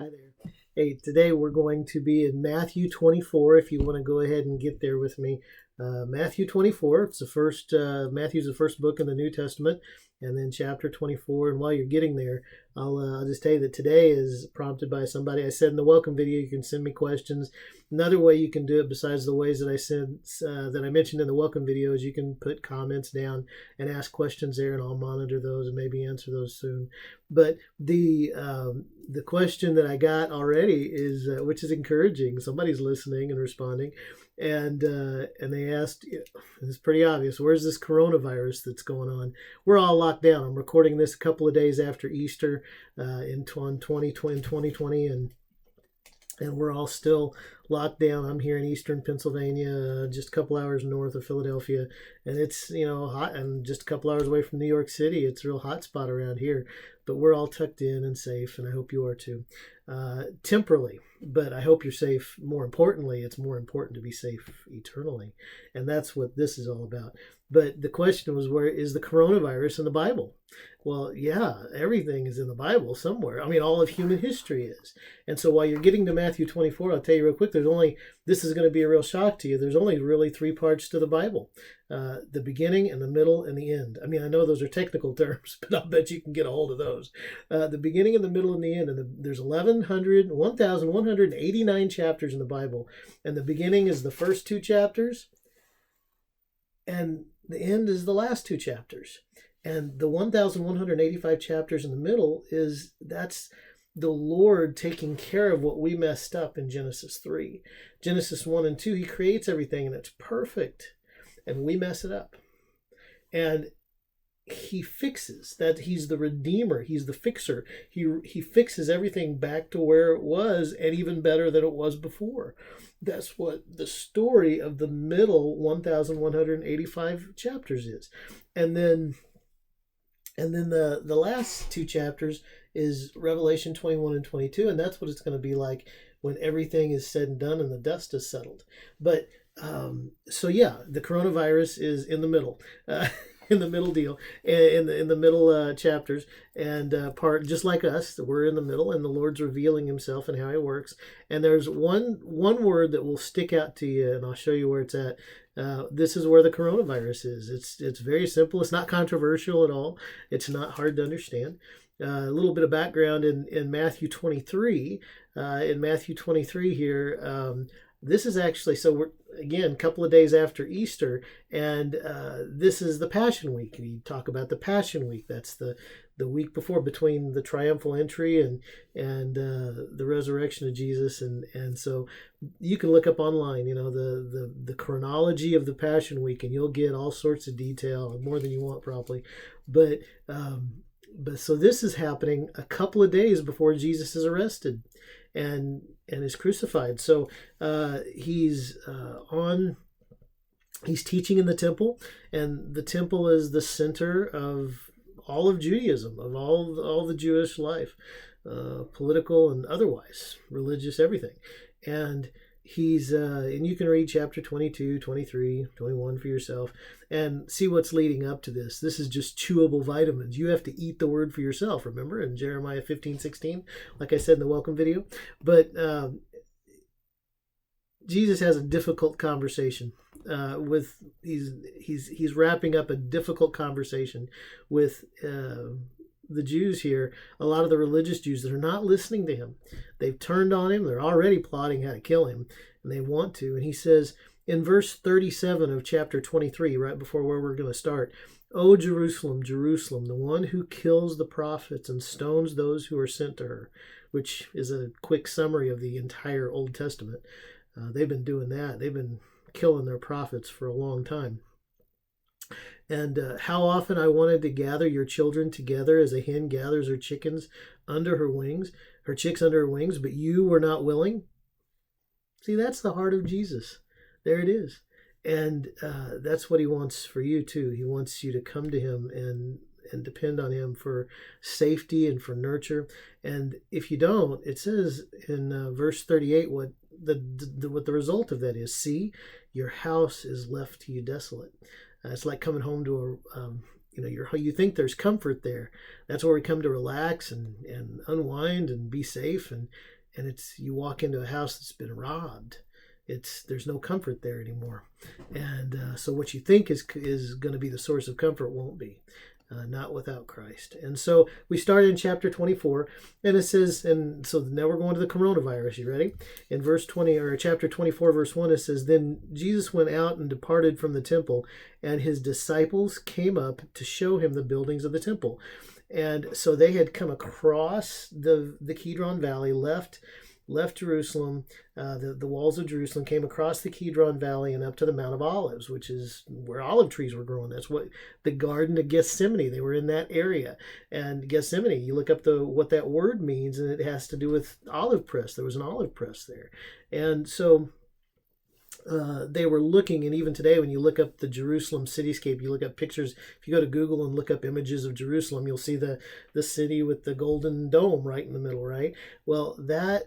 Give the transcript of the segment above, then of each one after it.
Hi there. Hey, today we're going to be in Matthew 24. If you want to go ahead and get there with me, Matthew 24. It's the first. Matthew's the first book in the New Testament, and then chapter 24. And while you're getting there, I'll just tell you that today is prompted by somebody. I said in the welcome video, you can send me questions. Another way you can do it, besides the ways that I mentioned in the welcome video, is you can put comments down and ask questions there, and I'll monitor those and maybe answer those soon. But the question that I got already is, which is encouraging. Somebody's listening and responding, and they asked, it's pretty obvious, where's this coronavirus that's going on? We're all locked down. I'm recording this a couple of days after Easter in 2020, and we're all still locked down. I'm here in eastern Pennsylvania, just a couple hours north of Philadelphia, and it's hot, and just a couple hours away from New York City. It's a real hot spot around here, but we're all tucked in and safe, and I hope you are too. Temporally, but I hope you're safe. More importantly, it's more important to be safe eternally, and that's what this is all about. But the question was, where is the coronavirus in the Bible? Well, yeah, everything is in the Bible somewhere. I mean, all of human history is. And so while you're getting to Matthew 24, I'll tell you real quick, this is going to be a real shock to you. There's only really three parts to the Bible. The beginning and the middle and the end. I mean, I know those are technical terms, but I'll bet you can get a hold of those. The beginning and the middle and the end. And there's 1,189 chapters in the Bible. And the beginning is the first two chapters, and the end is the last two chapters. And the 1,185 chapters in the middle that's the Lord taking care of what we messed up in Genesis 3. Genesis 1 and 2, he creates everything and it's perfect. And we mess it up. And he fixes that. He's the redeemer. He's the fixer. He fixes everything back to where it was, and even better than it was before. That's what the story of the middle 1,185 chapters is. And then the last two chapters is Revelation 21 and 22, and that's what it's going to be like when everything is said and done and the dust is settled. But so yeah, the coronavirus is in the middle. In the middle deal, in the middle chapters, and part just like us, we're in the middle, and the Lord's revealing Himself and how He works. And there's one word that will stick out to you, and I'll show you where it's at. This is where the coronavirus is. It's very simple. It's not controversial at all. It's not hard to understand. A little bit of background in Matthew 23. In Matthew 23 here. This is actually, so we're, again, a couple of days after Easter, and this is the Passion Week. And you talk about the Passion Week. That's the week before, between the triumphal entry and the resurrection of Jesus. And so you can look up online, the chronology of the Passion Week, and you'll get all sorts of detail, more than you want probably. But so this is happening a couple of days before Jesus is arrested and is crucified. So he's teaching in the temple, and the temple is the center of all of Judaism, of all the Jewish life, political and otherwise, religious, everything. And he's and you can read chapter 22, 23, 21 for yourself and see what's leading up to this. This is just chewable vitamins. You have to eat the word for yourself, remember, in Jeremiah 15:16, like I said in the welcome video. But Jesus has a difficult conversation with he's wrapping up a difficult conversation with the Jews here, a lot of the religious Jews that are not listening to him. They've turned on him. They're already plotting how to kill him, and they want to. And he says in verse 37 of chapter 23, right before where we're going to start, "O Jerusalem, Jerusalem, the one who kills the prophets and stones those who are sent to her," which is a quick summary of the entire Old Testament. They've been doing that. They've been killing their prophets for a long time. And how often I wanted to gather your children together as a hen gathers her chickens under her wings, her chicks under her wings, but you were not willing. See, that's the heart of Jesus. There it is. And that's what he wants for you too. He wants you to come to him and depend on him for safety and for nurture. And if you don't, it says in verse 38 what the result of that is. See, your house is left to you desolate. It's like coming home to you think there's comfort there. That's where we come to relax and unwind and be safe. And it's, you walk into a house that's been robbed. There's no comfort there anymore. And so what you think is going to be the source of comfort won't be. Not without Christ. And so we started in chapter 24, and it says, and so now we're going to the coronavirus. You ready? In verse 20, or chapter 24, verse 1, it says, "Then Jesus went out and departed from the temple, and his disciples came up to show him the buildings of the temple." And so they had come across the Kidron Valley, left Jerusalem, the walls of Jerusalem, came across the Kidron Valley and up to the Mount of Olives, which is where olive trees were growing. That's what the Garden of Gethsemane, they were in that area. And Gethsemane, you look up what that word means, and it has to do with olive press. There was an olive press there. And so they were looking, and even today when you look up the Jerusalem cityscape, you look up pictures, if you go to Google and look up images of Jerusalem, you'll see the city with the golden dome right in the middle, right? Well, that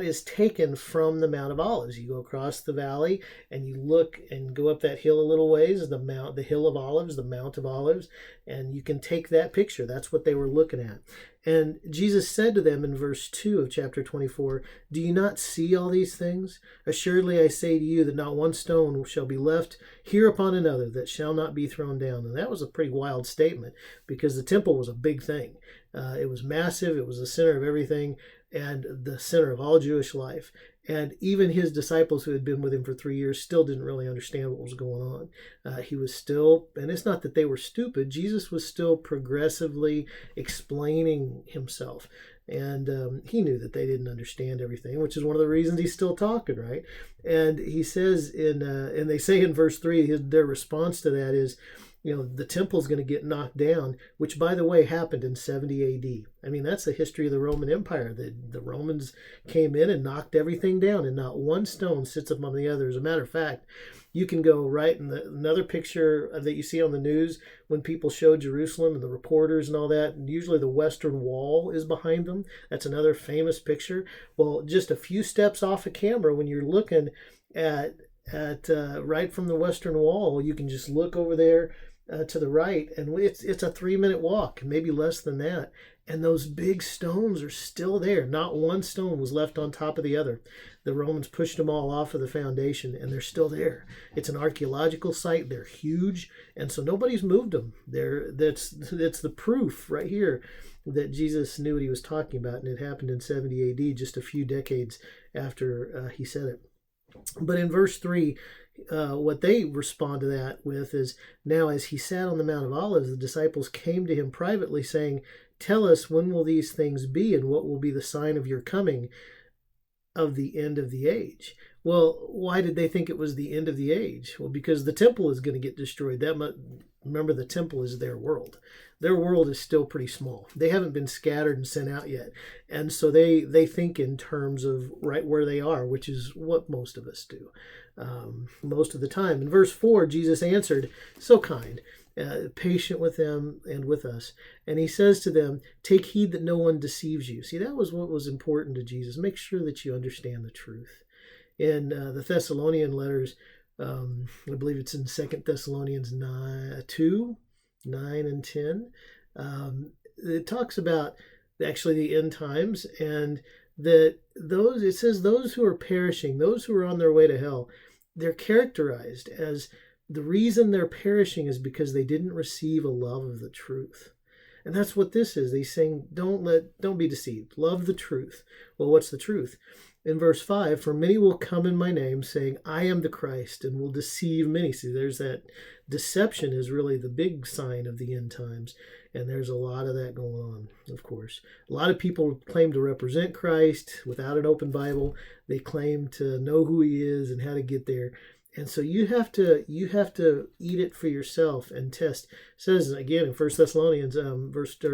is taken from the Mount of Olives. You go across the valley and you look and go up that hill a little ways, the Hill of Olives, the Mount of Olives, and you can take that picture. That's what they were looking at. And Jesus said to them in verse 2 of chapter 24, "Do you not see all these things? Assuredly I say to you that not one stone shall be left here upon another that shall not be thrown down." And that was a pretty wild statement, because the temple was a big thing. It was massive. It was the center of everything and the center of all Jewish life. And even his disciples who had been with him for 3 years still didn't really understand what was going on. He was still, and it's not that they were stupid, Jesus was still progressively explaining himself. And he knew that they didn't understand everything, which is one of the reasons he's still talking, right? And he says and they say in verse 3, their response to that is, the temple's going to get knocked down, which, by the way, happened in 70 AD. I mean, that's the history of the Roman Empire. The Romans came in and knocked everything down, and not one stone sits upon the other. As a matter of fact, you can go right in another picture that you see on the news when people show Jerusalem and the reporters and all that, and usually the Western Wall is behind them. That's another famous picture. Well, just a few steps off of camera, when you're looking at right from the Western Wall, you can just look over there to the right, and it's a 3-minute walk, maybe less than that, and those big stones are still there. Not one stone was left on top of the other. The Romans pushed them all off of the foundation, and they're still there. It's an archaeological site. They're huge, and so nobody's moved them. That's the proof right here that Jesus knew what he was talking about, and it happened in 70 AD, just a few decades after he said it. But in verse 3, what they respond to that with is, "Now as he sat on the Mount of Olives, the disciples came to him privately, saying, 'Tell us, when will these things be, and what will be the sign of your coming of the end of the age?'" Well, why did they think it was the end of the age? Well, because the temple is going to get destroyed. Remember, the temple is their world. Their world is still pretty small. They haven't been scattered and sent out yet. And so they think in terms of right where they are, which is what most of us do most of the time. In verse 4, Jesus answered, so kind, patient with them and with us. And he says to them, "Take heed that no one deceives you." See, that was what was important to Jesus. Make sure that you understand the truth. In the Thessalonian letters, I believe it's in 2 Thessalonians 2, 9 and 10, it talks about actually the end times, and that it says those who are perishing, those who are on their way to hell, they're characterized as, the reason they're perishing is because they didn't receive a love of the truth. And that's what this is. He's saying, don't be deceived. Love the truth. Well, what's the truth? In verse 5, "For many will come in my name, saying, 'I am the Christ,' and will deceive many." See, there's that deception is really the big sign of the end times. And there's a lot of that going on, of course. A lot of people claim to represent Christ without an open Bible. They claim to know who he is and how to get there. And so you have to eat it for yourself and test. It says again in 1 Thessalonians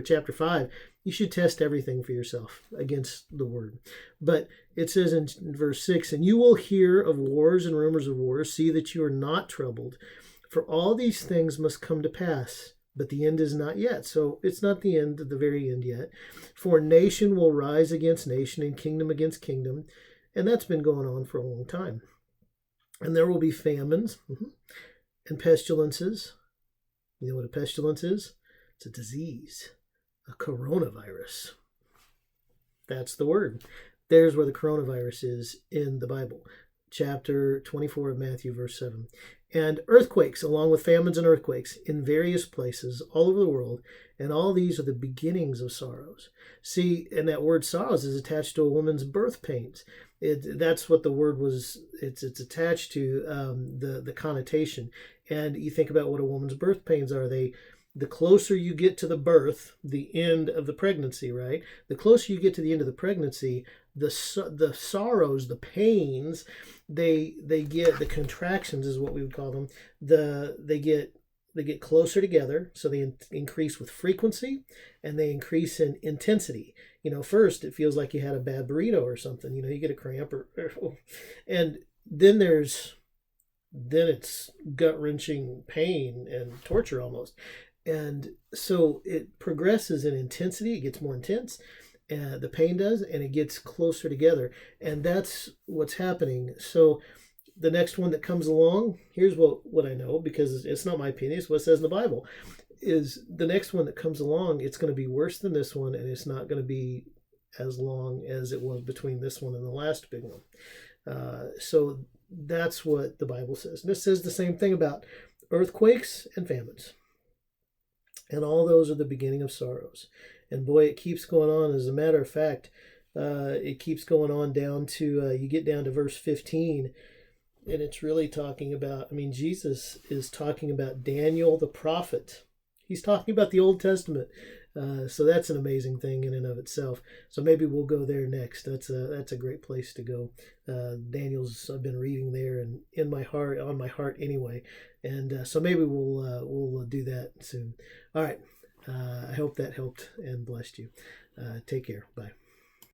chapter 5, you should test everything for yourself against the word. But it says in verse 6, "And you will hear of wars and rumors of wars. See that you are not troubled. For all these things must come to pass, but the end is not yet." So it's not the end, the very end yet. "For nation will rise against nation, and kingdom against kingdom." And that's been going on for a long time. "And there will be famines and pestilences You know what a pestilence is? It's a disease, a coronavirus. That's the word. There's where the coronavirus is in the Bible. Chapter 24 of Matthew, verse 7. And earthquakes, along with famines and earthquakes in various places all over the world, and all these are the beginnings of sorrows. See, and that word sorrows is attached to a woman's birth pains. That's what the word was. It's attached to the connotation. And you think about what a woman's birth pains are. The closer you get to the birth, the end of the pregnancy, right? The closer you get to the end of the pregnancy, the sorrows, the pains, they get, the contractions is what we would call them. They get closer together, so they increase with frequency and they increase in intensity. First it feels like you had a bad burrito or something. You get a cramp and then it's gut-wrenching pain and torture almost. And so it progresses in intensity. It gets more intense. The pain does, and it gets closer together. And that's what's happening. So the next one that comes along, here's what I know, because it's not my opinion, it's what it says in the Bible, is the next one that comes along, it's going to be worse than this one, and it's not going to be as long as it was between this one and the last big one. So that's what the Bible says. And it says the same thing about earthquakes and famines. And all those are the beginning of sorrows. And boy, it keeps going on. As a matter of fact, it keeps going on down to, you get down to verse 15, and it's really talking about, Jesus is talking about Daniel the prophet. He's talking about the Old Testament. So that's an amazing thing in and of itself. So maybe we'll go there next. That's a great place to go. Daniel's, I've been reading there and on my heart anyway. And so maybe we'll do that soon. All right. I hope that helped and blessed you. Take care. Bye.